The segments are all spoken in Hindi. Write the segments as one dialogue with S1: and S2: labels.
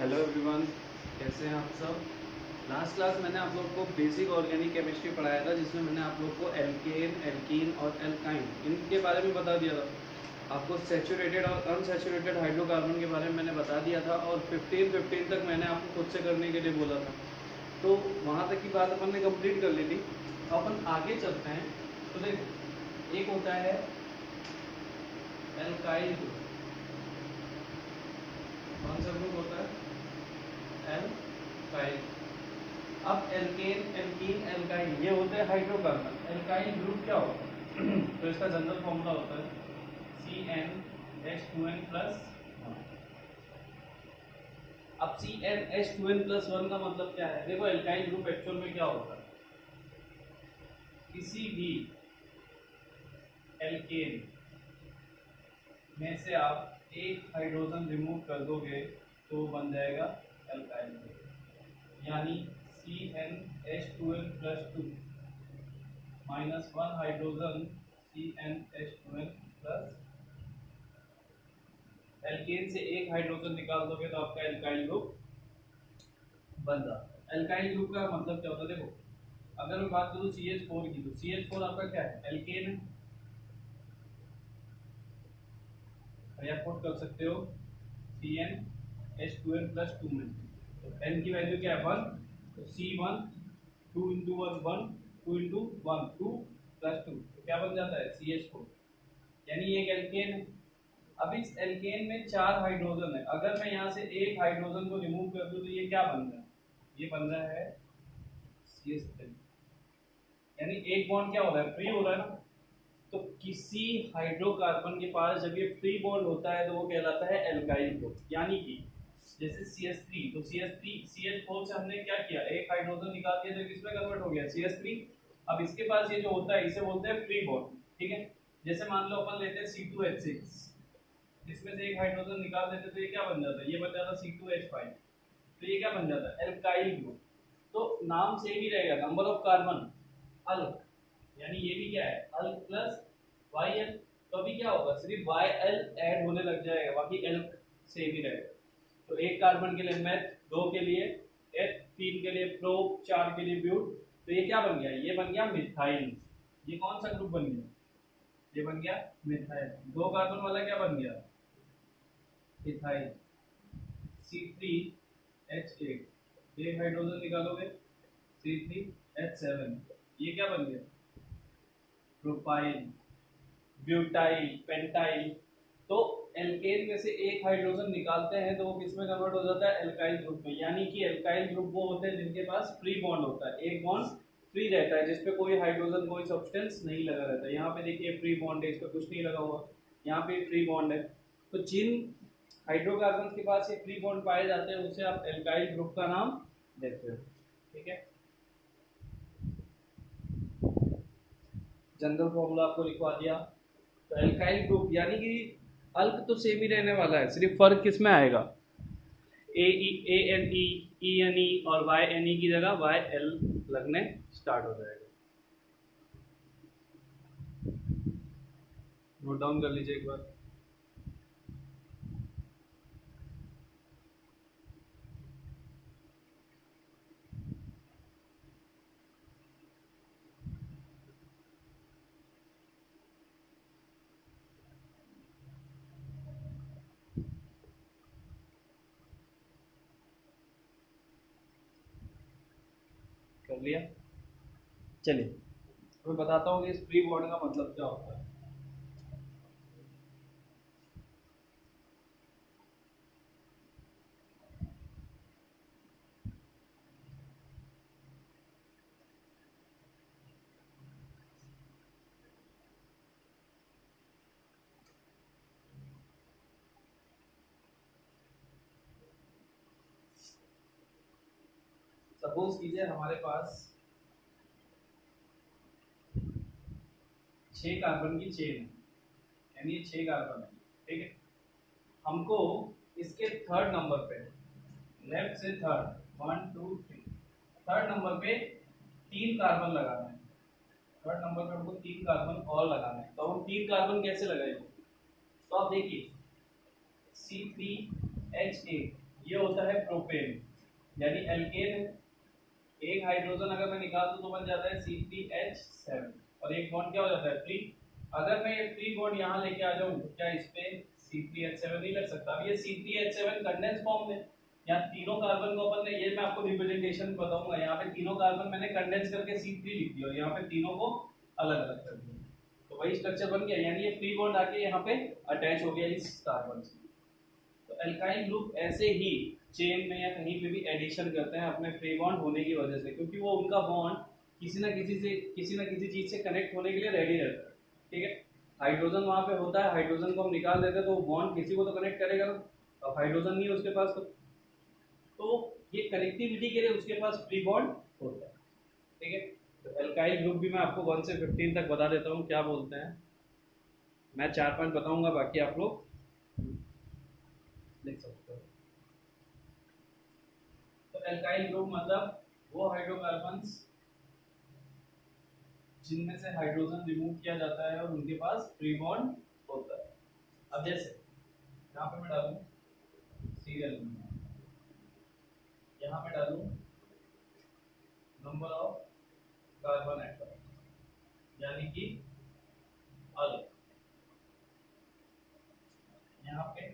S1: हेलो एवरीवन, कैसे हैं आप सब। लास्ट क्लास मैंने आप लोग को बेसिक ऑर्गेनिक केमिस्ट्री पढ़ाया था, जिसमें मैंने आप लोग को एल्केन, एल्कीन और एल्काइन इनके बारे में बता दिया था। आपको सैचुरेटेड और अनसैचुरेटेड हाइड्रोकार्बन के बारे में मैंने बता दिया था, और 15 तक मैंने आपको खुद से करने के लिए बोला था। तो वहाँ तक की बात अपन ने कंप्लीट कर ली थी। तो अपन आगे चलते हैं। तो देखो, एक होता है एल्काइल ग्रुप। कौन सा ग्रुप होता है? एल्काइल। अब एल्केन, एल्कीन, एल्काइन ये होते हैं हाइड्रोकार्बन। एल्काइल ग्रुप क्या होता है? तो इसका जनरल फॉर्मूला होता है CnH2n+1। अब CnH2n+1 का मतलब क्या है? देखो, एल्काइल ग्रुप एक्चुअल में क्या होता है? किसी भी एल्केन में से आप एक हाइड्रोजन रिमूव कर दोगे तो बन जाएगा एल्काइल ग्रुप, यानी CnH2n+2 -1 हाइड्रोजन CnH2n+। एल्केन से एक हाइड्रोजन निकाल दोगे तो आपका एल्काइल ग्रुप बन जाता है। एल्काइल ग्रुप का मतलब क्या होता है? देखो, अगर मैं बात करूँ CH4 की, तो CH4 आपका क्या है? एल्केन है। आप पुट कर सकते हो CnH2n+2 में, तो n की वैल्यू क्या है? 1। तो C1 2 × 1 1, 2 × 1 2 + 2, तो क्या बन जाता है? CH4, यानी ये एक एल्केन है। अब इस एल्केन में 4 हाइड्रोजन है। अगर मैं यहाँ से एक हाइड्रोजन को रिमूव कर दूं तो ये क्या बन रहा है? ये बन रहा है CH3, यानी एक बॉन्ड क्या हो रहा है? फ्री हो रहा है ना। तो किसी हाइड्रोकार्बन के पास जब ये फ्री बॉन्ड होता है तो वो कहलाता है एल्काइल ग्रुप। यानी कि जैसे CH3, तो CH4 से हमने क्या किया? एक हाइड्रोजन निकाल दिया तो किसमें कन्वर्ट हो गया? CH3। अब इसके पास ये जो होता है इसे बोलते हैं फ्री बॉन्ड, ठीक है। जैसे मान लो अपन लेते हैं C2H6, इसमें से एक हाइड्रोजन निकाल देते तो ये क्या बन जाता है? ये बन जाता C2H5। तो ये क्या बन जाता है? Alkyl group. तो नाम सेम ही रहेगा, नंबर ऑफ कार्बन अल्क, यानी ये भी क्या है? अल्क प्लस YL। तो अभी क्या होगा? सिर्फ YL ऐड होने लग जाएगा, बाकी एल्क सेम ही रहेगा। तो एक कार्बन के लिए मेथ, 2 के लिए एथ, 3 के लिए प्रोप, 4 के लिए ब्यूट। तो ये क्या बन गया? ये बन गया मिथाइल। ये कौन सा ग्रुप बन गया? ये बन गया मिथाइल। 2 कार्बन वाला क्या बन गया? इथाइल। C3H8, एक हाइड्रोजन निकालोगे C3H7, ये क्या बन गया? Propyl, butyl, pentyl. तो एल्केन में से एक हाइड्रोजन निकालते हैं तो वो किसमें कन्वर्ट हो जाता है? एल्काइल ग्रुप में। यानी कि एल्काइल ग्रुप वो होते हैं जिनके पास फ्री बॉन्ड होता है, एक बॉन्ड फ्री रहता है जिसपे कोई हाइड्रोजन, कोई सब्सटेंस नहीं लगा रहता है। यहाँ पे देखिए फ्री बॉन्ड है, इस पर कुछ नहीं लगा हुआ, यहाँ पे फ्री बॉन्ड है। तो जिन हाइड्रोकार्बन के पास ये फ्री बॉन्ड पाए जाते हैं उसे आप एल्काइल ग्रुप का नाम देते हो, ठीक है। जनरल फॉर्मूला आपको लिखवा दिया। तो एल्काइल ग्रुप यानी कि अल्क तो सेम ही रहने वाला है, सिर्फ फर्क किसमें आएगा? ANE और YNE की जगह YL लगने स्टार्ट हो जाएगा। नोट डाउन कर लीजिए एक बार। कर लिया? चलिए मैं बताता हूँ कि इस फ्री बॉन्ड का मतलब क्या होता है। सपोज कीजिए हमारे पास 6 कार्बन की चेन है, यानी 6 कार्बन है, ठीक है। हमको इसके थर्ड नंबर पे, लेफ्ट से थर्ड, 1 2 3, थर्ड नंबर पे 3 कार्बन लगाना है। थर्ड नंबर पे हमको 3 कार्बन और लगाना है। तो हम 3 कार्बन कैसे लगाएंगे? तो आप देखिए C3H8, ये होता है प्रोपेन, यानी एल्केन। एक हाइड्रोजन अगर मैं निकाल दूं तो बन जाता है C3H7 और एक बॉन्ड क्या हो जाता है फ्री। अगर मैं ये फ्री बॉन्ड यहाँ लेके आ जाऊँ तो क्या इस पे C3H7 नहीं लग सकता। अब ये C3H7 कंडेंस फॉर्म में, यहाँ तीनों कार्बन को अपन ने, ये मैं आपको रिप्रेजेंटेशन बताऊंगा, यहाँ पे तीनों कार्बन मैंने कंडेंस करके C3 लिख दिया और यहाँ पे तीनों को अलग अलग कर दिया, तो वही स्ट्रक्चर बन गया, यानी ये फ्री बॉन्ड आके यहाँ पे अटैच हो गया इस कार्बन से। तो एल्काइल ग्रुप ऐसे ही चेन में या कहीं पे भी एडिशन करते हैं अपने फ्री बॉन्ड होने की वजह से, क्योंकि वो उनका बॉन्ड किसी ना किसी चीज से कनेक्ट होने के लिए रेडी रहता है। ठीक है, हाइड्रोजन वहां पे होता है, हाइड्रोजन को हम निकाल देते हैं तो बॉन्ड किसी को तो कनेक्ट करेगा ना, अब हाइड्रोजन नहीं है उसके पास तो ये कनेक्टिविटी के लिए उसके पास फ्री बॉन्ड होता है। ठीक है, तो एल्काइल ग्रुप भी मैं आपको 1 से 15 तक बता देता हूँ क्या बोलते हैं। मैं 4-5 बताऊंगा, बाकी आप लोग लिख सकते हो। तो एल्काइल ग्रुप मतलब वो हाइड्रोकार्बन्स जिनमें से हाइड्रोजन रिमूव किया जाता है और उनके पास फ्री बॉन्ड होता है। अब जैसे यहाँ पे मैं डालूं सीरियल नंबर, यहाँ पे डालूं नंबर ऑफ कार्बन एटम, यानी कि अलग, यहाँ पे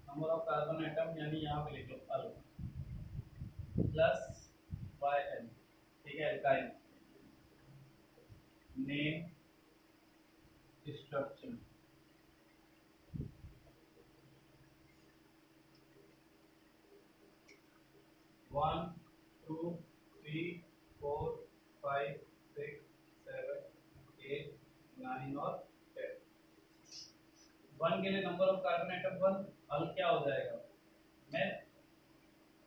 S1: नंबर ऑफ कार्बन एटम, यानी यहाँ पे लिख लो अलग, प्लस YN। ठीक है, एल्काइल नेम स्ट्रक्चर, 1 2 3 4 5 6 7 8 9 और 10। 1 के लिए नंबर ऑफ कार्बन एटम 1, अल क्या हो जाएगा मेथ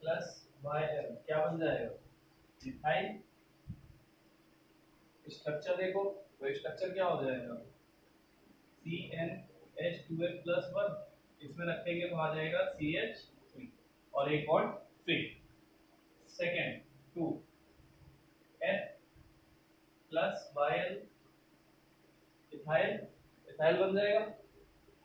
S1: प्लस YL क्या बन जाएगा मिथाइल। स्ट्रक्चर देखो, तो स्ट्रक्चर क्या हो जाएगा CnH2n प्लस 1, इसमें रखेंगे तो आ जाएगा CH3 और एक bond free. Second 2 N plus YL ethyl, ethyl बन जाएगा,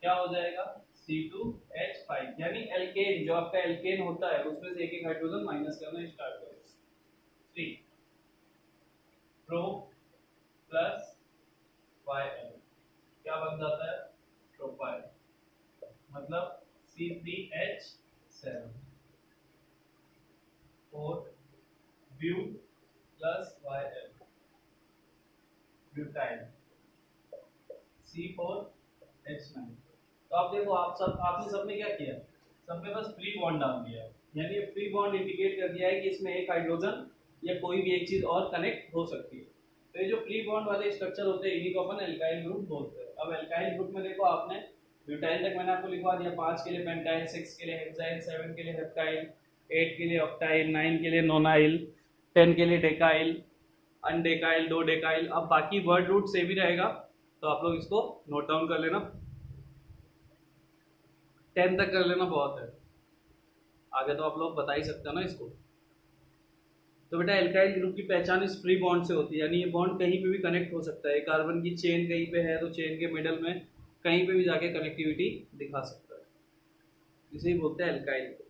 S1: क्या हो जाएगा C2H5, यानी एल्केन जो आपका एल्केन होता है उसमें से एक एक हाइड्रोजन माइनस करना स्टार्ट करो। 3 प्रो प्लस YL क्या बन जाता है प्रोपाइल, मतलब C3H7। 4 ब्यू प्लस YL ब्यूटाइल, C4H9। तो आप देखो, आपने सब में क्या किया, सब में बस फ्री बॉन्ड डाल दिया है, यानी ये फ्री बॉन्ड इंडिकेट कर दिया है कि इसमें एक हाइड्रोजन या कोई भी एक चीज और कनेक्ट हो सकती है। तो ये जो फ्री बॉन्ड वाले स्ट्रक्चर होते हैं इन्हीं को अपन एल्काइल ग्रुप बोलते हैं। अब एल्काइल ग्रुप में देखो, आपने ब्यूटाइल तक मैंने आपको लिखवा दिया, 5 के लिए पेंटाइल, 6 के लिए हेक्साइल, 7 के लिए हेप्टाइल, 8 के लिए ऑक्टाइल, 9 के लिए नोनाइल, 10 के लिए डेकाइल, अनडेकाइल, दो डेकाइल। अब बाकी वर्ड रूट सेम ही रहेगा, तो आप लोग इसको नोट डाउन कर लेना, 10 तक कर लेना बहुत है, आगे तो आप लोग बता ही सकते हो ना इसको। तो बेटा एल्काइल ग्रुप की पहचान इस फ्री बॉन्ड से होती है, यानी ये बॉन्ड कहीं पे भी कनेक्ट हो सकता है, कार्बन की चेन कहीं पे है तो चेन के मिडल में कहीं पे भी जाके कनेक्टिविटी दिखा सकता है, इसे ही बोलते हैं एल्काइल ग्रुप।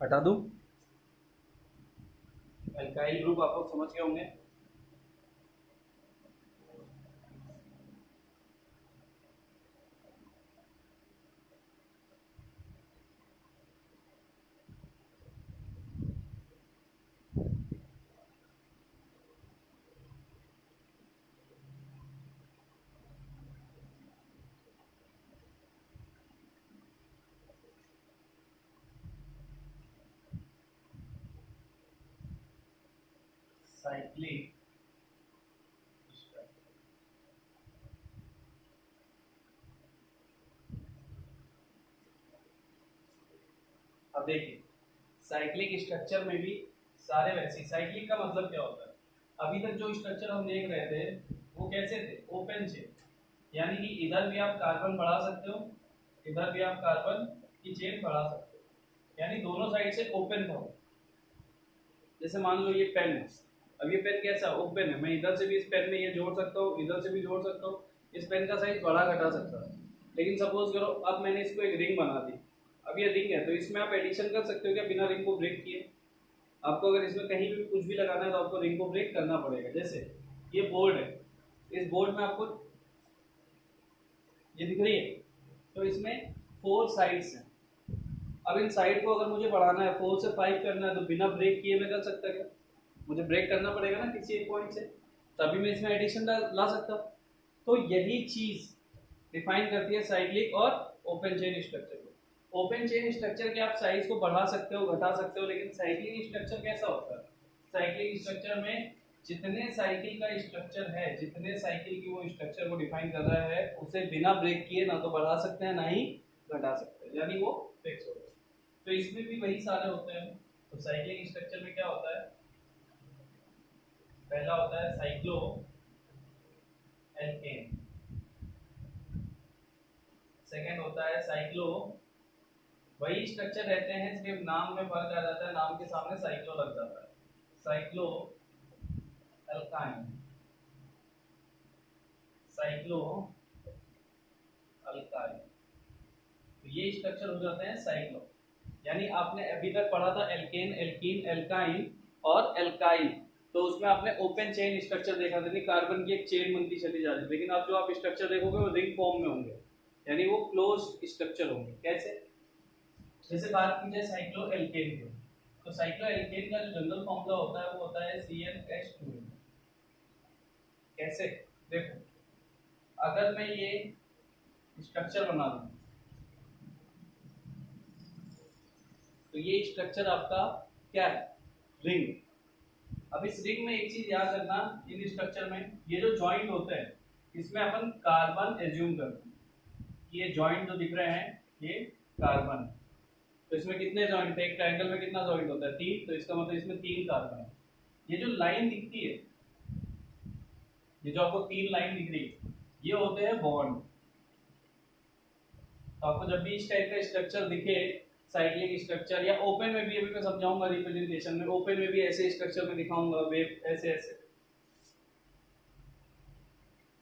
S1: हटा दूं, एल्काइल ग्रुप आप लोग समझ गए होंगे। साइक्लिक अब देखिए साइक्लिक स्ट्रक्चर में भी सारे वैसे, साइक्लिक का मतलब क्या होता है, अभी तक जो स्ट्रक्चर हम देख रहे थे वो कैसे थे, ओपन चेन, यानी कि इधर भी आप कार्बन बढ़ा सकते हो, इधर भी आप कार्बन की चेन बढ़ा सकते हो, यानी दोनों साइड से ओपन था। जैसे मान लो ये पेन है, अब ये पेन कैसा ओपन है, मैं इधर से भी इस पेन में ये जोड़ सकता हूँ, इधर से भी जोड़ सकता हूँ, इस पेन का साइज बढ़ा घटा सकता हूँ। लेकिन सपोज करो अब मैंने इसको एक रिंग बना दी, अब ये रिंग है तो इसमें आप एडिशन कर सकते हो क्या बिना रिंग को ब्रेक किए? आपको अगर इसमें कहीं भी कुछ भी लगाना है तो आपको रिंग को ब्रेक करना पड़ेगा। जैसे ये बोर्ड है, इस बोर्ड में आपको ये दिख रही है, तो इसमें 4 साइड्स हैं। अब इन साइड को अगर मुझे बढ़ाना है 4 से 5 करना है तो बिना ब्रेक किए मैं कर सकता क्या? मुझे ब्रेक करना पड़ेगा ना किसी एक पॉइंट से, तभी मैं इसमें एडिशन ला सकता। तो यही चीज डिफाइन करती है साइक्लिक और ओपन चेन स्ट्रक्चर को। ओपन चेन स्ट्रक्चर के आप साइज को बढ़ा सकते हो घटा सकते हो, लेकिन साइक्लिक स्ट्रक्चर कैसा होता है, साइक्लिक स्ट्रक्चर में जितने साइकिल का स्ट्रक्चर है, जितने साइकिल की वो स्ट्रक्चर को डिफाइन कर रहा है, उसे बिना ब्रेक किए ना तो बढ़ा सकते हैं ना ही घटा सकते हैं, यानी वो फिक्स होता है। तो इसमें भी वही सारे होते हैं। तो साइक्लिक स्ट्रक्चर में क्या होता है, पहला होता है साइक्लो एल्केन, सेकंड होता है साइक्लो, वही स्ट्रक्चर रहते हैं सिर्फ नाम में फर्क आ जाता है, नाम के सामने साइक्लो लग जाता है, साइक्लो अल्काइन, साइक्लो अल्काइन, तो ये स्ट्रक्चर हो जाते हैं साइक्लो। यानी आपने अभी तक पढ़ा था एल्केन, एल्कीन, एल्काइन और एल्काइल, तो उसमें आपने ओपन चेन स्ट्रक्चर देखा था, कार्बन की एक चेन बनती चली जा रही है, लेकिन अब जो आप स्ट्रक्चर देखोगे वो रिंग फॉर्म में होंगे, यानी वो क्लोज्ड स्ट्रक्चर होंगे। कैसे? जैसे बात की जाए साइक्लो एल्केन की, तो साइक्लो एल्केन का जो जनरल फॉर्मूला होता है वो होता है CnH2। कैसे? देखो अगर मैं ये स्ट्रक्चर बना दूं तो ये स्ट्रक्चर आपका क्या है, रिंग। अब इस रिंग में एक चीज याद रखना, इन स्ट्रक्चर में ये जो जॉइंट होते हैं इसमें अपन कार्बन एज्यूम करते हैं, ये जॉइंट जो दिख रहे हैं ये कार्बन, तो इसमें कितने जॉइंट थे, एक ट्रायंगल में कितना जॉइंट होता है 3, तो इसका मतलब इसमें 3 कार्बन है। ये जो लाइन दिखती है, ये जो आपको 3 लाइन दिख रही है, ये होते हैं बॉन्ड। तो आपको जब भी इस टाइप का स्ट्रक्चर दिखे साइक्लिक स्ट्रक्चर, या ओपन में भी अभी मैं समझाऊंगा रिप्रेजेंटेशन में, ओपन में भी ऐसे स्ट्रक्चर में दिखाऊंगा, वेव ऐसे ऐसे,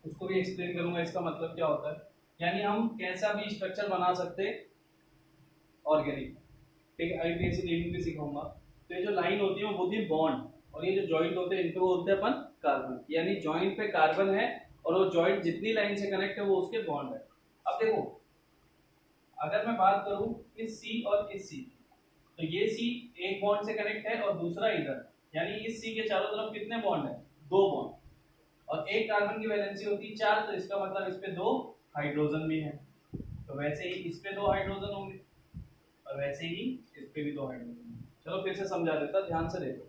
S1: उसको भी एक्सप्लेन करूंगा इसका मतलब क्या होता है। यानी हम कैसा भी स्ट्रक्चर बना सकते ऑर्गेनिक, ठीक है, आईपीएससी रीडिंग भी सिखाऊंगा। तो ये जो लाइन होती है वो होती है बॉन्ड, और ये जो जॉइंट होते हैं इनको बोलते हैं अपन कार्बन, यानी जॉइंट पे कार्बन है और वो जॉइंट जितनी लाइन से कनेक्ट है वो उसके बॉन्ड है। अब देखो अगर मैं बात करूं इस सी और इस सी, तो ये सी एक बॉन्ड से कनेक्ट है और दूसरा इधर, यानी इस सी के चारों तरफ कितने बॉन्ड है, 2 बॉन्ड, और एक कार्बन की वैलेंसी होती है 4, तो इसका मतलब इस पे 2 हाइड्रोजन भी है, तो वैसे ही इस पे 2 हाइड्रोजन होंगे और वैसे ही इस पे भी 2 हाइड्रोजन। चलो फिर से समझा देता, ध्यान से देखो,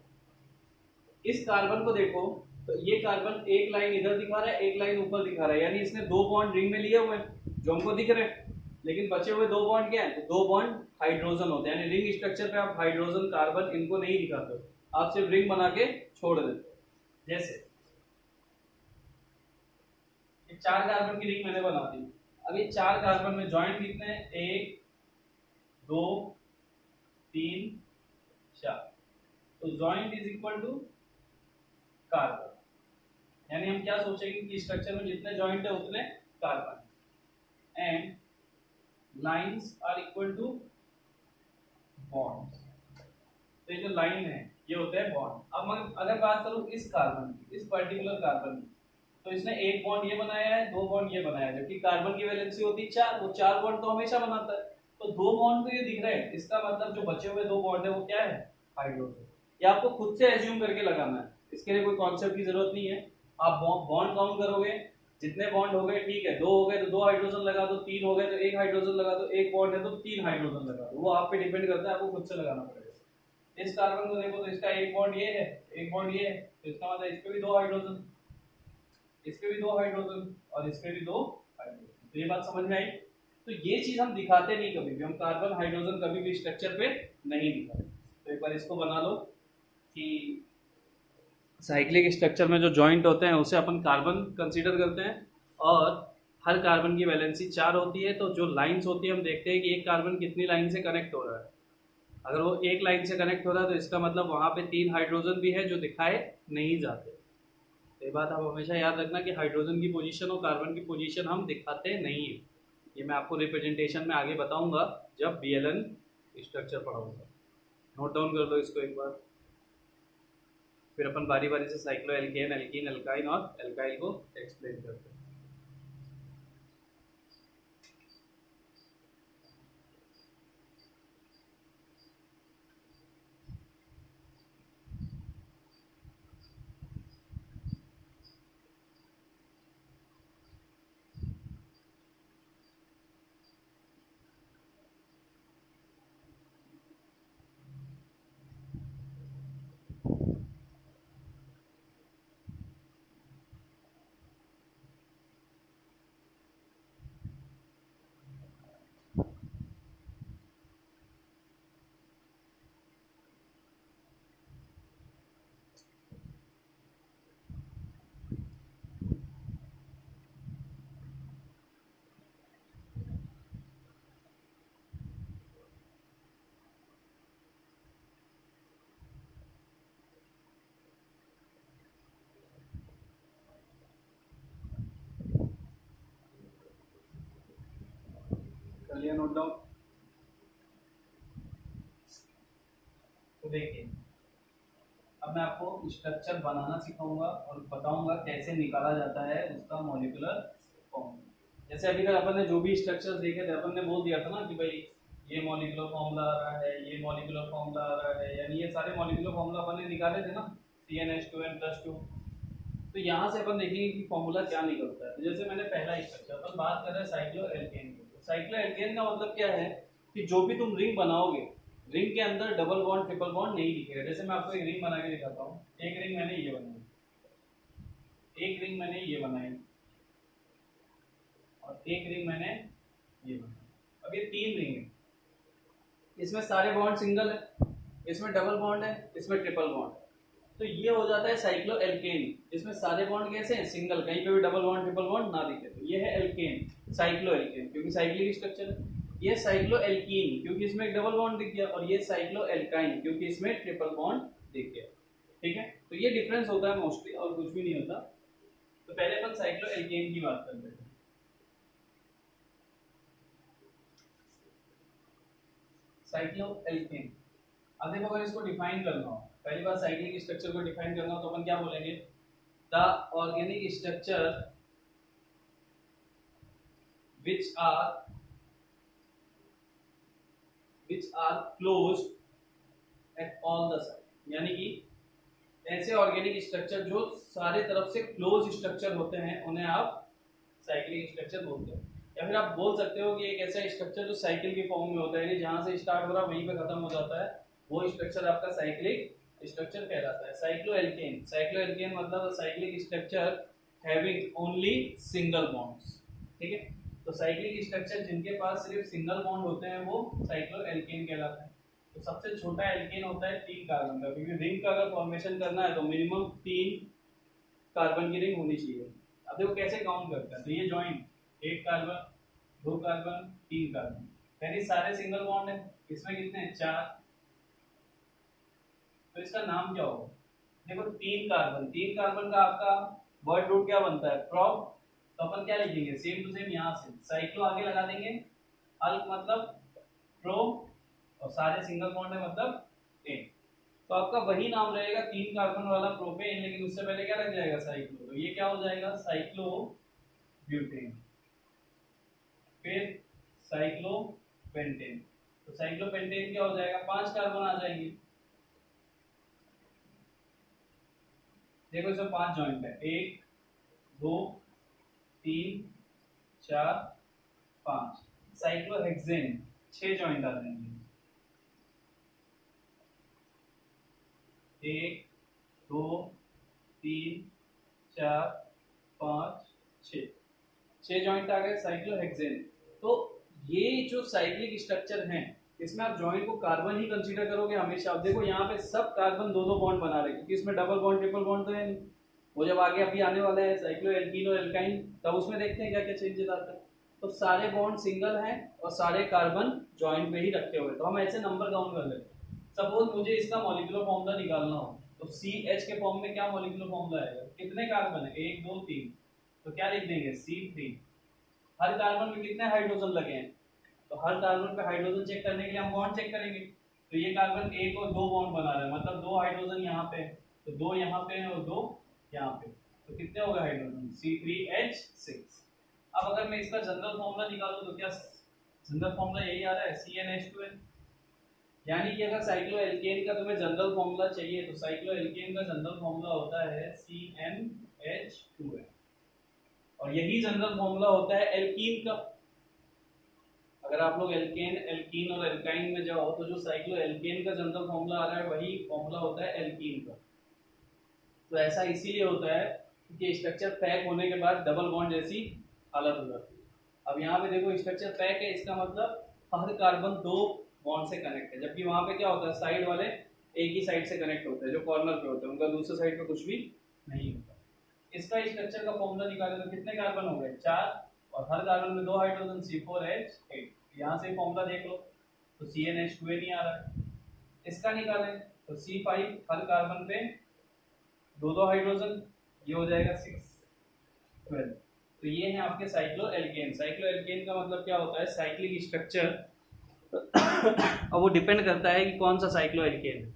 S1: इस कार्बन को देखो, तो ये कार्बन एक लाइन इधर दिखा रहा है, एक लाइन ऊपर दिखा रहा है, यानी इसने 2 बॉन्ड रिंग में लिए हुए हैं जो हमको दिख रहे हैं, लेकिन बचे हुए 2 बॉन्ड क्या है, तो 2 बॉन्ड हाइड्रोजन होते हैं, यानी रिंग स्ट्रक्चर पे आप हाइड्रोजन कार्बन इनको नहीं दिखाते हो, आप सिर्फ रिंग बना के छोड़ देते हो। जैसे 4 कार्बन की रिंग मैंने बना दी, अब ये 4 कार्बन में जॉइंट कितने हैं, 1 2 3 4, तो joint is equal to carbon, यानी हम क्या सोचेंगे कि स्ट्रक्चर में जितने जॉइंट है उतने carbon, and lines are equal to bonds, तो ये जो लाइन है ये होते हैं बॉन्ड। अब मैं अगर बात करूं इस कार्बन की, इस पर्टिकुलर कार्बन की, तो इसने एक बॉन्ड ये बनाया है, 2 बॉन्ड ये बनाया है, जबकि कार्बन की वैलेंसी होती है 4, वो 4 बॉन्ड तो हमेशा बनाता है, तो 2 बॉन्ड तो ये दिख रहे हैं, इसका मतलब जो बचे हुए 2 बॉन्ड है वो क्या है, हाइड्रोजन। ये आपको खुद से एज्यूम करके लगाना है, इसके लिए कोई कॉन्सेप्ट की जरूरत नहीं है। आप बॉन्ड काउंट करोगे, जितने बॉन्ड हो गए ठीक है, 2 हो गए तो 2 हाइड्रोजन लगा दो, 3 हो गए तो 1 हाइड्रोजन लगा दो, एक बॉन्ड है तो 3 हाइड्रोजन लगा दो, वो आप पे डिपेंड करता है, आपको खुद से लगाना पड़ेगा। इस कार्बन को देखो तो इसका एक बॉन्ड ये है, एक बॉन्ड ये है, तो इसका मतलब इस पे भी 2 हाइड्रोजन, इस पे भी 2 हाइड्रोजन और इस पे भी 2 हाइड्रोजन, तो ये बात समझ में आई। तो ये चीज हम दिखाते नहीं कभी भी, हम कार्बन हाइड्रोजन कभी भी स्ट्रक्चर पे नहीं दिखाते। तो एक बार इसको बना लो कि साइक्लिक स्ट्रक्चर में जो जॉइंट होते हैं उसे अपन कार्बन कंसीडर करते हैं, और हर कार्बन की वैलेंसी 4 होती है। तो जो लाइंस होती है हम देखते हैं कि एक कार्बन कितनी लाइन से कनेक्ट हो रहा है। अगर वो एक लाइन से कनेक्ट हो रहा है तो इसका मतलब वहाँ पे 3 हाइड्रोजन भी है जो दिखाए नहीं जाते। तो ये बात आप हमेशा याद रखना कि हाइड्रोजन की पोजीशन और कार्बन की पोजीशन हम दिखाते नहीं है। ये मैं आपको रिप्रेजेंटेशन में आगे बताऊंगा जब बीएलएन स्ट्रक्चर पढ़ाऊंगा। नोट डाउन कर लो इसको एक बार, फिर अपन बारी बारी से साइक्लो एल्केन, एल्कीन, एल्काइन और एल्काइल को एक्सप्लेन करते हैं। कर लिया नोट डाउन? तो देखिए, अब मैं आपको स्ट्रक्चर बनाना सिखाऊंगा और बताऊंगा कैसे निकाला जाता है उसका मॉलिक्यूलर फॉर्म। जैसे अभी तक अपन ने जो भी स्ट्रक्चर्स देखे थे, अपन ने बोल दिया था ना कि भाई ये मॉलिक्यूलर फॉर्मूला आ रहा है, ये मॉलिक्यूलर फॉर्मूला आ रहा है, यानी ये सारे मॉलिक्यूलर फॉर्मूला अपन ने निकाले थे ना, CnH2n+2। तो यहाँ से अपन देखेंगे कि फॉर्मूला क्या निकलता है। तो जैसे मैंने पहला स्ट्रक्चर, अपन बात कर रहे हैं साइक्लो एल्केन की। साइक्लो एल्केन का मतलब क्या है कि जो भी तुम रिंग बनाओगे, रिंग के अंदर डबल बॉन्ड ट्रिपल बॉन्ड नहीं दिखेगा। जैसे मैं आपको एक रिंग बना के दिखाता हूँ। एक रिंग मैंने ये बनाई, एक रिंग मैंने ये बनाई, और एक रिंग मैंने ये बनाई। अब ये 3 रिंग है, इसमें सारे बॉन्ड सिंगल है, इसमें डबल बॉन्ड है, इसमें ट्रिपल बॉन्ड। तो ये हो जाता है साइक्लो एल्केन, जिसमें सारे बॉन्ड कैसे हैं, सिंगल, कहीं पे भी डबल बॉन्ड ट्रिपल बॉन्ड ना दिखे। तो ये है एल्केन, साइक्लो एल्केन, क्योंकि साइक्लिक स्ट्रक्चर है। ये साइक्लो एल्कीन, क्योंकि इसमें एक डबल बॉन्ड दिख गया, और ये साइक्लो एल्काइन, क्योंकि इसमें ट्रिपल बॉन्ड दिख गया। ठीक है, तो ये डिफरेंस होता है मोस्टली, और कुछ भी नहीं होता। तो पहले अपन साइक्लो एल्केन की बात करते हैं। साइक्लो एल्केन, अब देखो अगर इसको डिफाइन करना हो, पहली बार साइक्लिक स्ट्रक्चर को डिफाइन करना हो तो अपन क्या बोलेंगे, the organic structure which are closed at all the side। यानी कि ऐसे ऑर्गेनिक स्ट्रक्चर जो सारे तरफ से क्लोज स्ट्रक्चर होते हैं उन्हें आप साइक्लिक स्ट्रक्चर बोलते हैं। या फिर आप बोल सकते हो कि एक ऐसा स्ट्रक्चर जो साइकिल के फॉर्म में होता है, यानी जहां से स्टार्ट हो रहा है वहीं पे खत्म हो जाता है, वो स्ट्रक्चर आपका साइक्लिक स्ट्रक्चर कहलाता है। साइक्लो एल्केन, साइक्लो एल्केन मतलब cyclic structure having only single bonds. ठीक है, तो साइक्लिक स्ट्रक्चर जिनके पास सिर्फ सिंगल बॉन्ड होते हैं वो साइक्लो एल्केन कहलाता है। तो सबसे छोटा एल्केन होता है 3 कार्बन का, क्योंकि रिंग का अगर फॉर्मेशन करना है तो मिनिमम 3 कार्बन की रिंग होनी चाहिए। अब देखो कैसे काउंट करते हैं। तो ये जॉइंट, 1 कार्बन, 2 कार्बन, 3 कार्बन, यानी सारे सिंगल बॉन्ड है। इसमें कितने हैं, 4। तो इसका नाम क्या होगा, देखो 3 कार्बन, 3 कार्बन का आपका वर्ड रूट क्या बनता है, प्रोप। तो अपन क्या लिखेंगे, सेम टू सेम यहाँ से साइक्लो आगे लगा देंगे, अल्क मतलब प्रो, और सारे सिंगल बॉन्ड है मतलब एन। तो आपका वही नाम रहेगा 3 कार्बन वाला प्रोपेन, लेकिन उससे पहले क्या लग जाएगा, साइक्लो। तो ये क्या हो जाएगा, साइक्लो ब्यूटेन, फिर साइक्लो पेंटेन। तो साइक्लो पेंटेन क्या हो जाएगा, 5 कार्बन आ जाएंगे। देखो इसमें 5 जॉइंट है, 1 2 3 4 5। साइक्लोहेक्सेन 6 जॉइंट आ जाएंगे, 1 2 3 4 5 6, 6 जॉइंट आ गए साइक्लोहेक्सेन। तो ये जो साइक्लिक स्ट्रक्चर है इसमें आप जॉइंट को कार्बन ही कंसीडर करोगे हमेशा। अब देखो यहाँ पे सब कार्बन दो दो बॉन्ड बना रहे हैं क्योंकि इसमें डबल बॉन्ड ट्रिपल बॉन्ड तो है नहीं। वो जब आगे अभी आने वाला है साइक्लो एल्कीन और एल्काइन, तब उसमें देखते हैं क्या क्या चेंजेस आते हैं। तो सारे बॉन्ड सिंगल हैं और सारे कार्बन जॉइंट पे ही रखे हुए, तो हम ऐसे नंबर काउंट कर लेते हैं। सपोज मुझे इसका मॉलिक्यूलर फॉर्मूला निकालना हो तो CH के फॉर्म में क्या मॉलिक्यूलर फॉर्मूला आएगा, कितने कार्बन है, 1 2 3, तो क्या लिख देंगे C3। हर कार्बन में कितने हाइड्रोजन लगे हैं, तो हर कार्बन पे हाइड्रोजन चेक करने के लिए हम बॉन्ड चेक करेंगे। तो ये कार्बन एक और दो बॉन्ड बना रहा है, मतलब दो हाइड्रोजन यहाँ पे, तो दो यहाँ पे है और दो यहाँ पे, तो कितने हो गए हाइड्रोजन, C3H6। अब अगर मैं इसका जनरल फॉर्मूला निकालूं तो क्या जनरल फॉर्मूला यही आ रहा है CnH2n। यानी कि अगर साइक्लोएल्केन का तुम्हें जनरल फॉर्मूला चाहिए तो साइक्लोएल्केन का जनरल फॉर्मूला होता है CnH2n, और यही जनरल फॉर्मूला होता है एल्कीन का। अगर आप लोग एल्केन एल्कीन और एल्काइन में जाओ तो जो साइक्लोएल्केन का जनरल फॉर्मूला आ रहा है वही फॉर्मूला होता है एल्कीन का। तो ऐसा इसीलिए होता है क्योंकि स्ट्रक्चर पैक होने के बाद डबल बॉन्ड जैसी हालत हो जाती है। अब यहाँ पे देखो स्ट्रक्चर पैक है, इसका मतलब हर कार्बन दो बॉन्ड से कनेक्ट है, जबकि वहाँ पे क्या होता है साइड वाले एक ही साइड से कनेक्ट होते हैं, जो कॉर्नर पे होते हैं उनका दूसरे साइड पे कुछ भी नहीं होता। इसका स्ट्रक्चर का फॉर्मूला निकाले तो कितने कार्बन हो गए, 4, और हर कार्बन में दो हाइड्रोजन C4H8। यहाँ से फॉर्मूला देख लो तो CnH2n नहीं आ रहा है। इसका निकालें तो C5, हर कार्बन पे दो दो हाइड्रोजन, ये हो जाएगा 6 12। तो ये है आपके साइक्लोएल्केन। साइक्लोएल्केन का मतलब क्या होता है, साइक्लिक स्ट्रक्चर। और वो डिपेंड करता है कि कौन सा साइक्लोएल्केन है।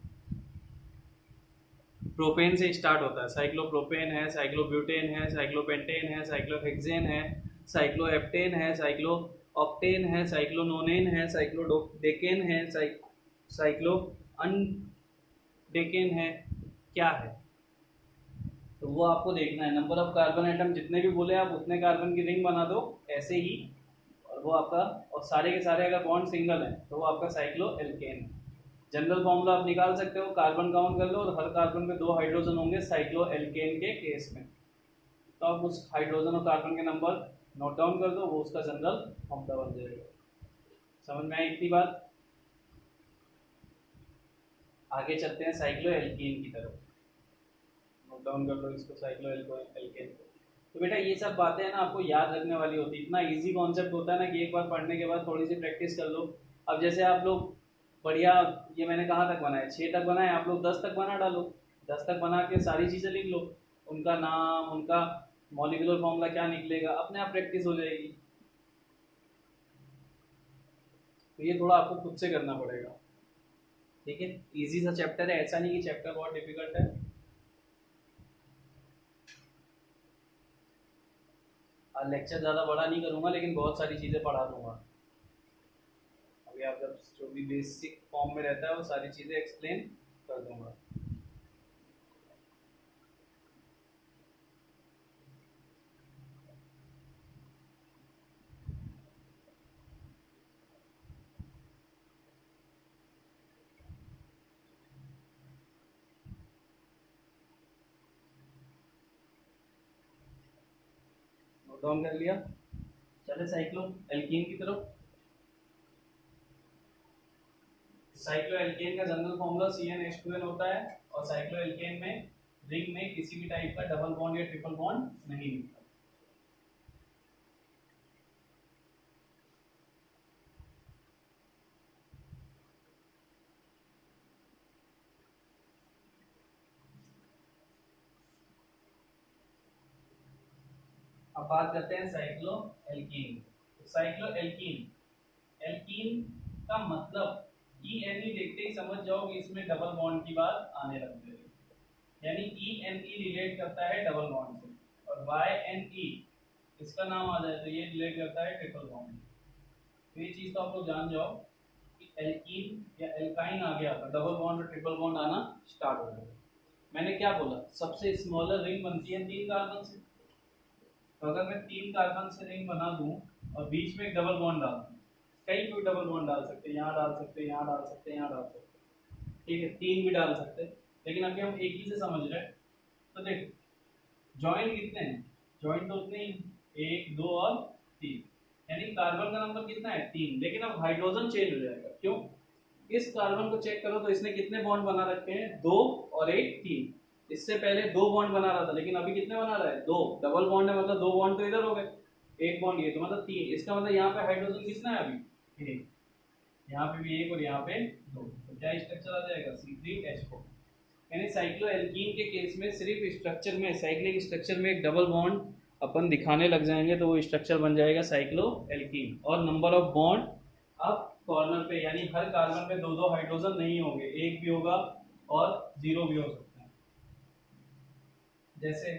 S1: प्रोपेन से स्टार्ट होता है, साइक्लोप्रोपेन है, साइक्लोब्यूटेन है, साइक्लोपेंटेन है, साइक्लोहेक्सेन है, साइक्लोहेप्टेन है, साइक्लोऑक्टेन है, साइक्लोनोनेन है, साइक्लोडेकेन है, साइक्लोअनडेकेन है, क्या है, तो वो आपको देखना है। नंबर ऑफ कार्बन एटम जितने भी बोले आप उतने कार्बन की रिंग बना दो ऐसे ही, और वो आपका, और सारे के सारे अगर बॉन्ड सिंगल है तो वो आपका साइक्लोएल्केन है। जनरल फॉर्मूला आप निकाल सकते हो, कार्बन काउंट कर लो और हर कार्बन में दो हाइड्रोजन होंगे साइक्लोएल्केन के केस में, तो आप उस हाइड्रोजन और कार्बन के नंबर नोट डाउन कर दो, वो उसका जनरल फॉर्मूला बन जाएगा। समझ में आई इतनी बात? आगे चलते हैं साइक्लोएल्कीन की तरफ, नोट डाउन कर लो इसको, साइक्लोएल्केन। तो बेटा ये सब बातें हैं ना आपको याद रखने वाली होती है, इतना इजी कॉन्सेप्ट होता है ना कि एक बार पढ़ने के बाद थोड़ी सी प्रैक्टिस कर लो। अब जैसे आप लोग बढ़िया, ये मैंने कहाँ तक बनाया, 6 तक बनाए, आप लोग 10 तक बना डालो, 10 तक बना के सारी चीज़ें लिख लो, उनका नाम, उनका मॉलिक्यूलर फॉर्मूला क्या निकलेगा, अपने आप प्रैक्टिस हो जाएगी। तो ये थोड़ा आपको खुद से करना पड़ेगा, ठीक है। इजी सा चैप्टर है, ऐसा नहीं कि चैप्टर बहुत डिफिकल्ट है। लेक्चर ज़्यादा बड़ा नहीं करूँगा लेकिन बहुत सारी चीज़ें पढ़ा दूँगा। अभी आप जब जो भी बेसिक फॉर्म में रहता है वो सारी चीज़ें एक्सप्लेन कर दूँगा। नोट डाउन कर लिया, चले साइक्लो एल्कीन की तरफ। साइक्लो एल्केन का जनरल फॉर्मूला CnH2n होता है, और साइक्लो एल्केन में रिंग में किसी भी टाइप का डबल बॉन्ड या ट्रिपल बॉन्ड नहीं मिलता। अब बात करते हैं cyclo alkene. Cyclo alkene, alkene का मतलब ENE देखते ही समझ जाओ कि इसमें डबल बॉन्ड की बात आने लग जाएगी, यानी ENE रिलेट करता है डबल बॉन्ड से, और YNE इसका नाम आ जाए तो ये रिलेट करता है ट्रिपल बॉन्ड। तो ये चीज़ तो आप लोग जान जाओ कि एल्कीन या एल्काइन आ गया तो डबल बॉन्ड और ट्रिपल बॉन्ड आना स्टार्ट हो जाएगा। मैंने क्या बोला, सबसे स्मॉलर रिंग बनती है 3 कार्बन से, तो अगर मैं 3 कार्बन से रिंग बना दूं और बीच में एक डबल बॉन्ड डाल दूं, कहीं भी डबल बॉन्ड डाल सकते हैं, यहाँ डाल सकते हैं, यहाँ डाल सकते हैं, यहाँ डाल सकते हैं, ठीक है, 3 भी डाल सकते हैं, लेकिन अभी हम एक ही से समझ रहे हैं। तो देख जॉइंट कितने हैं, जॉइंट तो उतने ही, 1 2 और 3, यानी कार्बन का नंबर कितना है 3, लेकिन अब हाइड्रोजन चेंज हो जाएगा। क्यों? इस कार्बन को चेक करो तो इसने कितने बॉन्ड बना रखे हैं, 2 और एक 3। इससे पहले 2 बॉन्ड बना रहा था, लेकिन अभी कितने बना रहा है, 2। डबल बॉन्ड है मतलब 2 बॉन्ड तो इधर हो गए, एक बॉन्ड ये, तो मतलब 3। इसका मतलब यहाँ पे हाइड्रोजन कितना है अभी, एक। यहाँ पे भी एक और यहाँ पे 2, तो क्या स्ट्रक्चर आ जाएगा, C3H4। यानी साइक्लोएल्कीन के केस में सिर्फ स्ट्रक्चर में, साइक्लिक स्ट्रक्चर में एक डबल बॉन्ड अपन दिखाने लग जाएंगे तो वो स्ट्रक्चर बन जाएगा साइक्लोएल्कीन। और नंबर ऑफ बॉन्ड अब कॉर्नर पे, यानी हर कार्बन पे 2-2 हाइड्रोजन नहीं होंगे, एक भी होगा और 0 भी हो सकता है। जैसे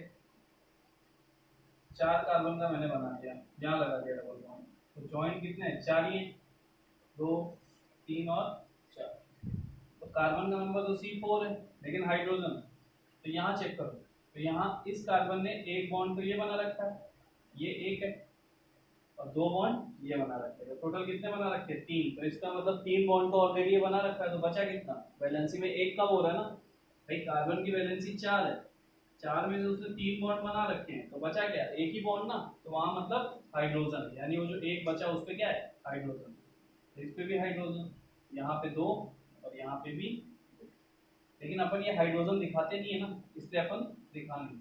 S1: 4 कार्बन का मैंने बना दिया, यहाँ लगा दिया डबल बॉन्ड, तो जॉइंट कितने हैं, 4 ही, 2, 3 और 4। तो कार्बन का नंबर तो C4 है, लेकिन हाइड्रोजन, तो यहाँ चेक करो, तो यहाँ इस कार्बन ने एक बॉन्ड तो ये बना रखा है, ये एक है, और 2 बॉन्ड ये बना रखे हैं, तो टोटल कितने बना रखे हैं, 3। तो इसका मतलब 3 बॉन्ड तो ऑलरेडी ये बना रखा है, तो बचा कितना, वैलेंसी में एक कम हो रहा है ना भाई, कार्बन की वैलेंसी 4 है, 4 में से उसने 3 बॉन्ड बना रखे हैं, तो बचा क्या, एक ही बॉन्ड ना, तो वहां मतलब हाइड्रोजन, यानी वो जो एक बचा उस पे क्या है, हाइड्रोजन। तो इस पे भी हाइड्रोजन, यहाँ पे 2 और यहाँ पे भी 2। लेकिन अपन ये हाइड्रोजन दिखाते नहीं है ना, इसलिए अपन दिखा नहीं।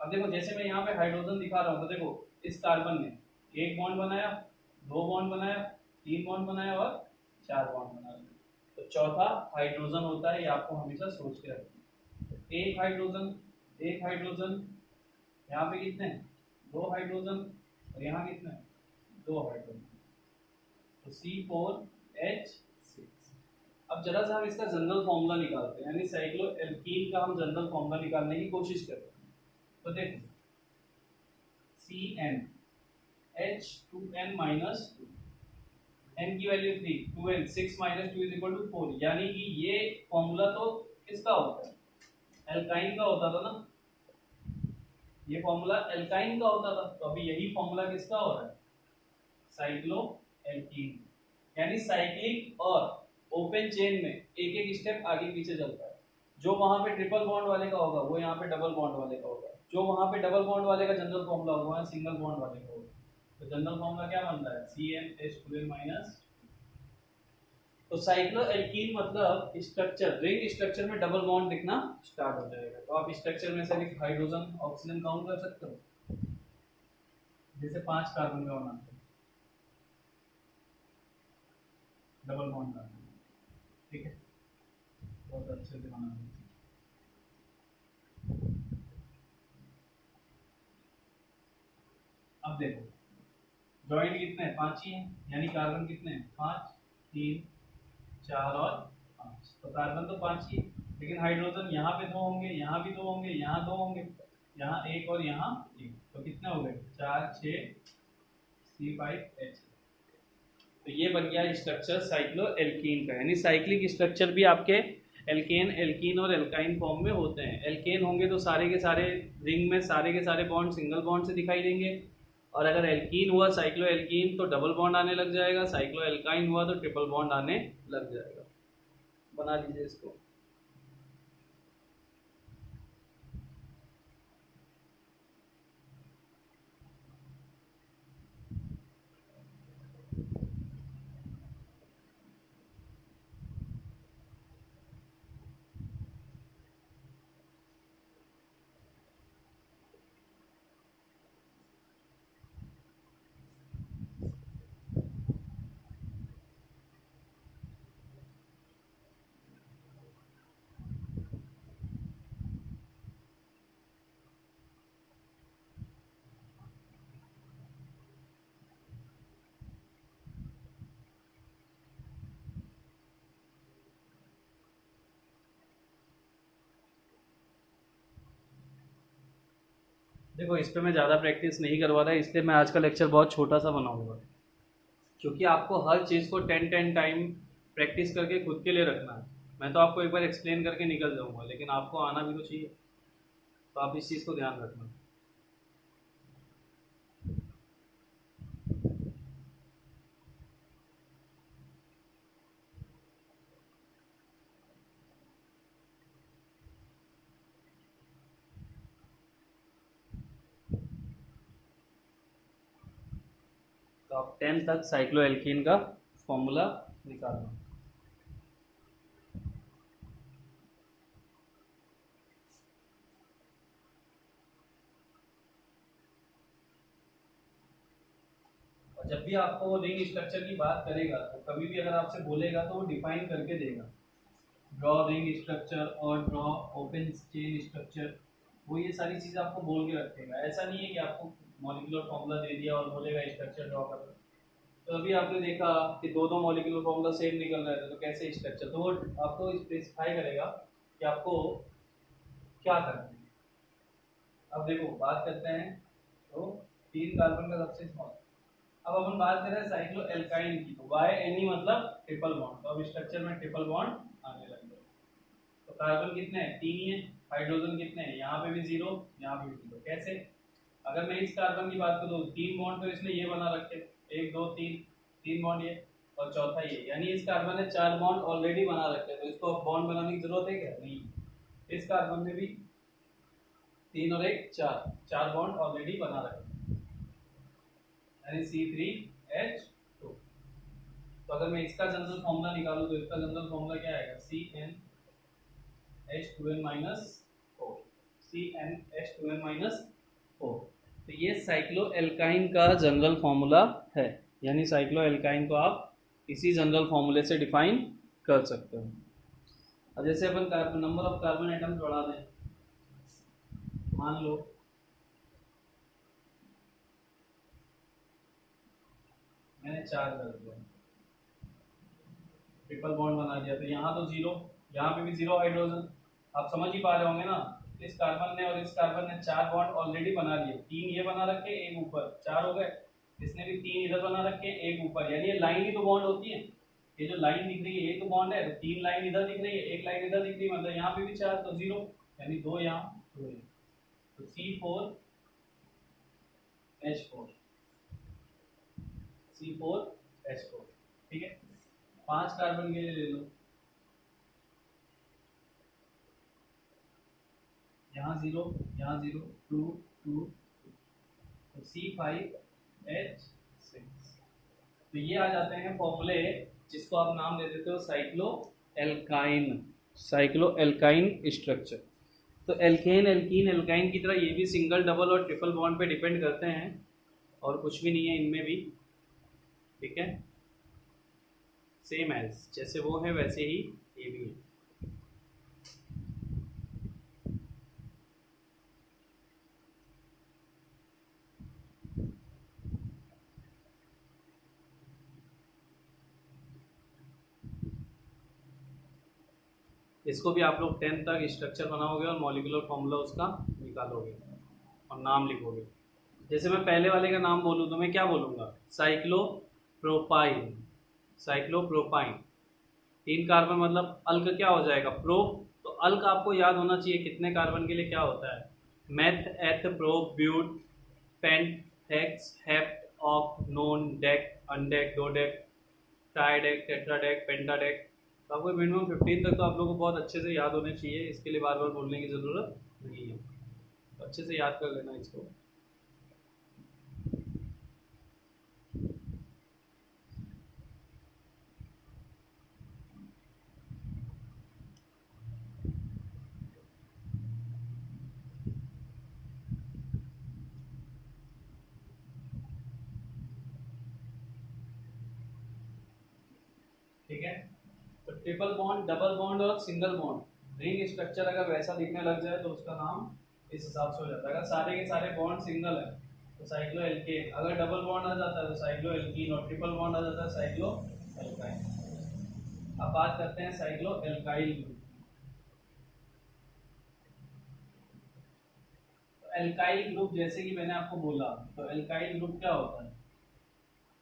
S1: अब देखो जैसे मैं यहाँ पे हाइड्रोजन दिखा रहा हूँ, तो देखो इस कार्बन ने एक बॉन्ड बनाया, 2 बॉन्ड बनाया, 3 बॉन्ड बनाया और 4 बॉन्ड बनाया, तो चौथा हाइड्रोजन होता है, ये आपको हमेशा सोच के रखना। एक हाइड्रोजन, एक हाइड्रोजन, यहाँ पे कितने हैं, 2 हाइड्रोजन, और यहाँ कितने हैं, 2 हाइड्रोजन, तो C4H6। अब जरा सा हम इसका जनरल फॉर्मूला निकालते हैं, यानी साइक्लोएल्कीन का हम जनरल फॉर्मूला निकालने की कोशिश करते हैं। तो देखो CN H2N माइनस 2, N की value 3, 2N 6 minus 2 is equal to 4, यानी कि ये फॉर्मूला तो किसका होता है, एल्काइन का होता था ना, ये फॉर्मूला एल्काइन का होता था, तो अभी यही फॉर्मूला किसका हो रहा है, साइक्लोएल्कीन। यानी साइक्लिक और ओपन चेन में एक एक स्टेप आगे पीछे चलता है, जो वहां पे ट्रिपल बॉन्ड वाले का होगा वो यहाँ पे डबल बॉन्ड वाले का होगा, जो वहां पे डबल बॉन्ड वाले का जनरल फॉर्मूला होगा वहां सिंगल बॉन्ड वाले का होगा। तो जनरल फॉर्मूला क्या बन रहा है, CnH2n माइनस। तो साइक्लोएल्कीन मतलब स्ट्रक्चर, रिंग स्ट्रक्चर में डबल बॉन्ड दिखना स्टार्ट हो जाएगा, तो आप स्ट्रक्चर में से एक हाइड्रोजन ऑक्सीजन काउंट कर सकते हो, जैसे 5 कार्बन का बनाते हैं डबल बॉन्ड का, ठीक है, बहुत अच्छे से बना। अब देखो जॉइंट कितने हैं, 5 ही हैं, यानी कार्बन कितने हैं, 5, 3, 4 और 5, तो कार्बन तो 5 ही है, लेकिन हाइड्रोजन यहाँ पे 2 होंगे, यहाँ भी 2 होंगे, यहाँ 2 होंगे, यहाँ एक और यहाँ एक, तो कितने हो गए, 4, 6, C5H। तो ये बन गया स्ट्रक्चर साइक्लोएल्कीन का, यानी साइक्लिक स्ट्रक्चर भी आपके एल्केन, एल्कीन और एल्काइन फॉर्म में होते हैं। एल्केन होंगे तो सारे के सारे रिंग में सारे के सारे बॉन्ड सिंगल बॉन्ड से दिखाई देंगे, और अगर एल्कीन हुआ साइक्लो एल्कीन तो डबल बॉन्ड आने लग जाएगा, साइक्लो एल्काइन हुआ तो ट्रिपल बॉन्ड आने लग जाएगा। बना लीजिए इसको। देखो इस पे मैं ज़्यादा प्रैक्टिस नहीं करवा रहा, इसलिए मैं आज का लेक्चर बहुत छोटा सा बनाऊंगा, क्योंकि आपको हर चीज़ को 10-10 टाइम प्रैक्टिस करके खुद के लिए रखना है। मैं तो आपको एक बार एक्सप्लेन करके निकल जाऊंगा, लेकिन आपको आना भी तो चाहिए, तो आप इस चीज़ को ध्यान रखना। तो आप 10 तक साइक्लोएल्कीन का फॉर्मूला निकालना। और जब भी आपको वो रिंग स्ट्रक्चर की बात करेगा तो कभी भी अगर आपसे बोलेगा तो वो डिफाइन करके देगा, ड्रॉ रिंग स्ट्रक्चर और ड्रॉ ओपन चेन स्ट्रक्चर, वो ये सारी चीज़ आपको बोल के रखेगा। ऐसा नहीं है कि आपको मॉलिक्यूलर फॉर्मूला दे दिया और बोलेगा स्ट्रक्चर ड्रॉ कर। तो अभी आपने देखा कि दो मॉलिक्यूलर फॉर्मूला सेम निकल रहे थे, तो कैसे स्ट्रक्चर, तो वो आपको स्पेसिफाई करेगा कि आपको क्या करना है। अब देखो बात करते हैं, तो 3 कार्बन का सबसे स्मॉल। अब अपन बात कर रहे हैं साइक्लो एल्काइन की, तो वाई एन मतलब ट्रिपल बॉन्ड, तो अब स्ट्रक्चर में ट्रिपल बॉन्ड आने लग गए। तो कार्बन कितने हैं, 3 ही है। हाइड्रोजन कितने हैं, यहाँ पे भी 0, यहाँ पे भी 0। कैसे, अगर मैं इस कार्बन की बात करूँ 3 बॉन्ड तो इसने ये बना रखे, 1 2 3, 3 बॉन्ड ये और चौथा ये, यानी इस कार्बन ने 4 बॉन्ड ऑलरेडी बना रखे, तो इसको अब बॉन्ड बनाने की जरूरत है क्या, नहीं। इस कार्बन में भी 3 और 1 4, 4 बॉन्ड ऑलरेडी बना रखे, यानी C3H2। तो अगर मैं इसका जनरल फॉर्मूला निकालूं तो इसका जनरल फॉर्मूला क्या आएगा, CnH2n-4, CnH2n-4। तो ये साइक्लो एल्काइन का जनरल फॉर्मूला है, यानी साइक्लो एल्काइन को आप इसी जनरल फॉर्मूले से डिफाइन कर सकते हो। अब जैसे अपन carbon number of carbon atoms बढ़ा दें, मान लो मैंने 4 कर दिया, ट्रिपल बॉन्ड बना दिया, तो यहाँ तो 0, यहाँ पे भी 0 हाइड्रोजन। आप समझ ही पा रहे होंगे ना, इस कार्बन ने और इस कार्बन ने 4 बॉन्ड ऑलरेडी बना लिए, 3 ये बना रखे, 1 ऊपर, 4 हो गए। इसने भी 3 इधर बना रखे, 1 ऊपर, यानी ये लाइन ही तो बॉन्ड होती है। ये जो लाइन दिख रही है ये तो बॉन्ड है, तो 3 लाइन इधर दिख रही है, 1 लाइन इधर दिख रही है, मतलब यहाँ पे भी 4, तो 0, यानी 2 यहाँ 2 यहाँ, तो C4H4, C4H4, ठीक है। 5 कार्बन के लिए ले लो, यहाँ 0, यहाँ 0, 2 2, तो C5H6। तो ये आ जाते हैं फॉर्मूले, जिसको आप नाम दे देते हो cyclo alkyne, cyclo alkyne structure. तो एल्केन एल्कीन एल्काइन की तरह ये भी सिंगल डबल और ट्रिपल बॉन्ड पे डिपेंड करते हैं, और कुछ भी नहीं है इनमें भी, ठीक है। सेम एज जैसे वो है वैसे ही ये भी है। इसको भी आप लोग 10 तक स्ट्रक्चर बनाओगे और मॉलिक्यूलर फॉर्मूला उसका निकालोगे और नाम लिखोगे। जैसे मैं पहले वाले का नाम बोलूँ तो मैं क्या बोलूँगा, साइक्लोप्रोपाइन, साइक्लोप्रोपाइन। 3 कार्बन मतलब अल्क क्या हो जाएगा, प्रो, तो अल्क आपको याद होना चाहिए कितने कार्बन के लिए क्या होता है, meth eth prop but pent hex hept oct non dec undec dodec tridec tetradec pentadec. तो आपको मिनिमम 15 तक तो आप लोगों को बहुत अच्छे से याद होने चाहिए, इसके लिए बार बार बोलने की ज़रूरत नहीं है, तो अच्छे से याद कर लेना इसको। ठीक है, तो ट्रिपल बॉन्ड, डबल बॉन्ड और सिंगल बॉन्ड रिंग स्ट्रक्चर अगर वैसा दिखने लग जाए तो उसका नाम इस हिसाब से हो जाता है। अगर सारे के सारे बॉन्ड सिंगल है तो साइक्लो एल्केन, अगर डबल बॉन्ड आ जाता है तो साइक्लो एल्कीन, और ट्रिपल बॉन्ड आ जाता है साइक्लो एल्काइन। अब बात करते हैं साइक्लो एल्काइल ग्रुप। तो एल्काइल ग्रुप जैसे कि मैंने आपको बोला, तो एल्काइल ग्रुप क्या होता है,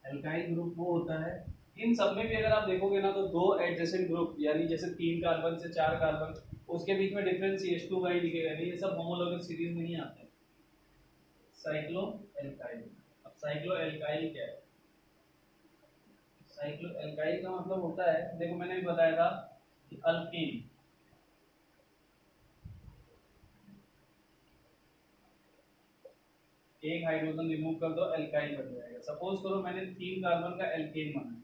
S1: एल्काइल ग्रुप वो होता है, इन सब में भी अगर आप देखोगे ना तो 2 एडजेसेंट ग्रुप, यानी जैसे 3 कार्बन से 4 कार्बन, उसके बीच में डिफरेंस CH2 का ही दिखेगा, ये सब होमोलॉगस सीरीज में ही आते हैं। साइक्लो एल्काइल, अब साइक्लो एल्काइल क्या है, साइक्लो एल्काइल का मतलब होता है, देखो मैंने भी बताया था कि अल्कीन, एक हाइड्रोजन रिमूव कर दो, एल्काइल बन जाएगा। सपोज करो मैंने 3 कार्बन का एल्केन बनाया,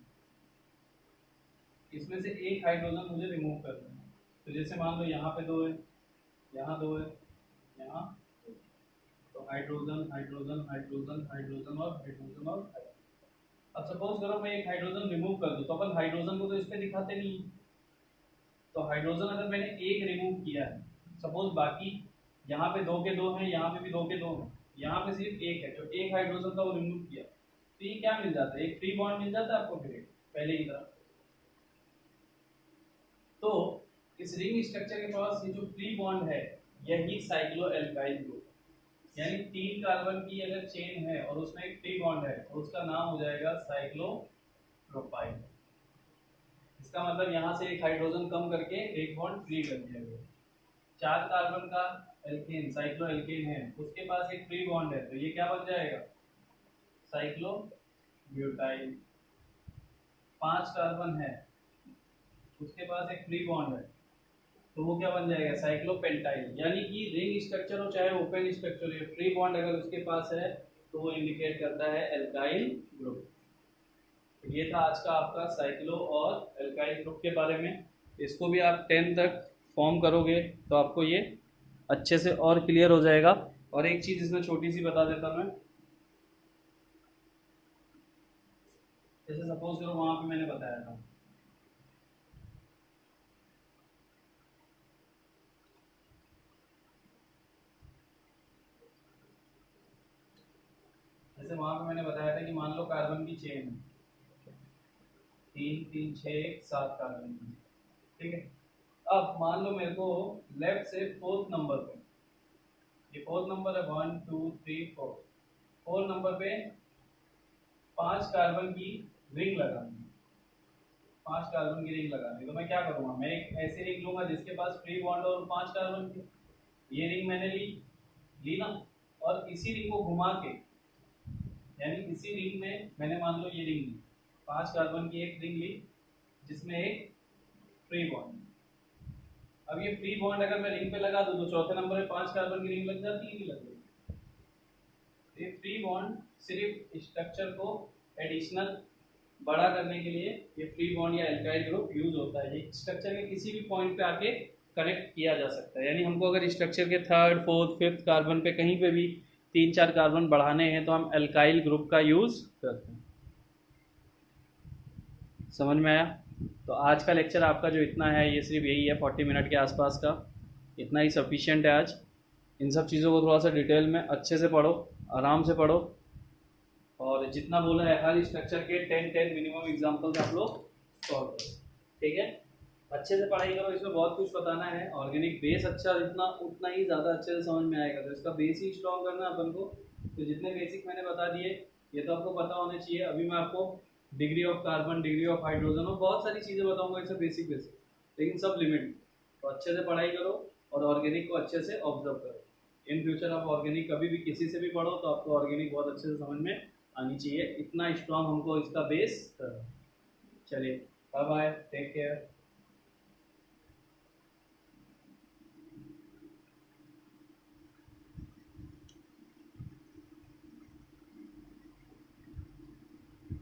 S1: इसमें से एक हाइड्रोजन मुझे रिमूव करना है। तो जैसे मान लो यहाँ पे 2 है, यहाँ 2 है, यहाँ 2। तो हाइड्रोजन हाइड्रोजन हाइड्रोजन हाइड्रोजन और हाइड्रोजन और हाइड्रोजन। अब सपोज करो मैं एक हाइड्रोजन रिमूव कर दूं, तो अपन हाइड्रोजन को तो इस पे दिखाते नहीं। तो हाइड्रोजन अगर मैंने एक रिमूव किया है, सपोज बाकी यहाँ पे 2 के 2 हैं, यहाँ पे भी 2 के 2 हैं, यहाँ पे सिर्फ एक है, जो एक हाइड्रोजन का वो रिमूव किया, तो ये क्या मिल जाता है, एक फ्री बॉन्ड मिल जाता है आपको ग्रेड पहले की तरह। तो इस रिंग स्ट्रक्चर के पास ये जो फ्री बॉन्ड है, यही साइक्लोएल्काइल ग्रुप, यानी 3 कार्बन की अगर चेन है और उसमें एक फ्री बॉन्ड है, तो उसका नाम हो जाएगा साइक्लोप्रोपाइल। इसका मतलब यहाँ से एक हाइड्रोजन कम करके एक बॉन्ड फ्री कर दिया गया। 4 कार्बन का एल्केन, साइक्लोएल्केन है, उसके पास एक फ्री बॉन्ड है, तो ये क्या बन जाएगा, साइक्लोब्यूटाइल। 5 कार्बन है, उसके पास एक फ्री बॉन्ड है, तो वो क्या बन जाएगा, साइक्लोपेंटाइल। यानी कि रिंग स्ट्रक्चर हो चाहे ओपन स्ट्रक्चर हो, फ्री बॉन्ड अगर उसके पास है तो वो इंडिकेट करता है एल्काइल ग्रुप। तो ये था आज का आपका साइक्लो और एल्काइल ग्रुप के बारे में। इसको भी आप 10 तक फॉर्म करोगे तो आपको ये अच्छे से और क्लियर हो जाएगा। और एक चीज़ इसमें छोटी सी बता देता मैं, जैसे सपोज करो वहाँ पे मैंने बताया था जैसे वहाँ पे मैंने बताया था कि मान लो कार्बन की चेन है 3 3 6 7 कार्बन की, ठीक है। अब मान लो मेरे को लेफ्ट से 4th नंबर पे, ये 4th नंबर है 1 2 3 4, 4 नंबर पे 5 कार्बन की रिंग लगानी है, 5 कार्बन की रिंग लगानी है। तो मैं क्या करूँगा, मैं एक ऐसी रिंग लूंगा जिसके पास फ्री बॉन्ड और 5 कार्बन की, ये रिंग मैंने ली ना, और इसी रिंग को घुमा के, यानी इसी रिंग में मैंने मान लो ये रिंग ली, 5 कार्बन की एक रिंग ली जिसमें एक फ्री बॉन्ड। अब ये फ्री बॉन्ड अगर मैं रिंग पे लगा दूं तो चौथे नंबर पे 5 कार्बन की रिंग लग जाती है, नहीं लग रही। ये फ्री बॉन्ड सिर्फ स्ट्रक्चर को एडिशनल बड़ा करने के लिए ये फ्री बॉन्ड या एल्काइल ग्रुप यूज होता है। ये स्ट्रक्चर के किसी भी पॉइंट पे आके कनेक्ट किया जा सकता है। यानी हमको अगर स्ट्रक्चर के 3rd 4th 5th कार्बन पे कहीं पे भी 3-4 कार्बन बढ़ाने हैं तो हम एल्काइल ग्रुप का यूज करते हैं। समझ में आया? तो आज का लेक्चर आपका जो इतना है ये सिर्फ यही है, 40 मिनट के आसपास का, इतना ही सफिशिएंट है आज। इन सब चीज़ों को थोड़ा सा डिटेल में अच्छे से पढ़ो, आराम से पढ़ो, और जितना बोला है हर स्ट्रक्चर के 10 मिनिमम एग्जाम्पल्स आप लोग सॉल्व करो, ठीक है। अच्छे से पढ़ाई करो, इसमें बहुत कुछ बताना है। ऑर्गेनिक बेस अच्छा जितना उतना ही ज़्यादा अच्छे से समझ में आएगा। तो इसका बेस ही स्ट्रॉन्ग करना है अपन को। तो जितने बेसिक मैंने बता दिए ये तो आपको पता होने चाहिए। अभी मैं आपको degree of carbon, degree of hydrogen और बहुत सारी चीज़ें बताऊंगा, इससे बेसिक लेकिन सब लिमिट। तो अच्छे से पढ़ाई करो और ऑर्गेनिक को अच्छे से ऑब्जर्व करो। इन फ्यूचर आप ऑर्गेनिक कभी भी किसी से भी पढ़ो तो आपको ऑर्गेनिक बहुत अच्छे से समझ में आनी चाहिए। इतना स्ट्रॉन्ग हमको इसका बेस करना। चलिए, बाय बाय, टेक केयर।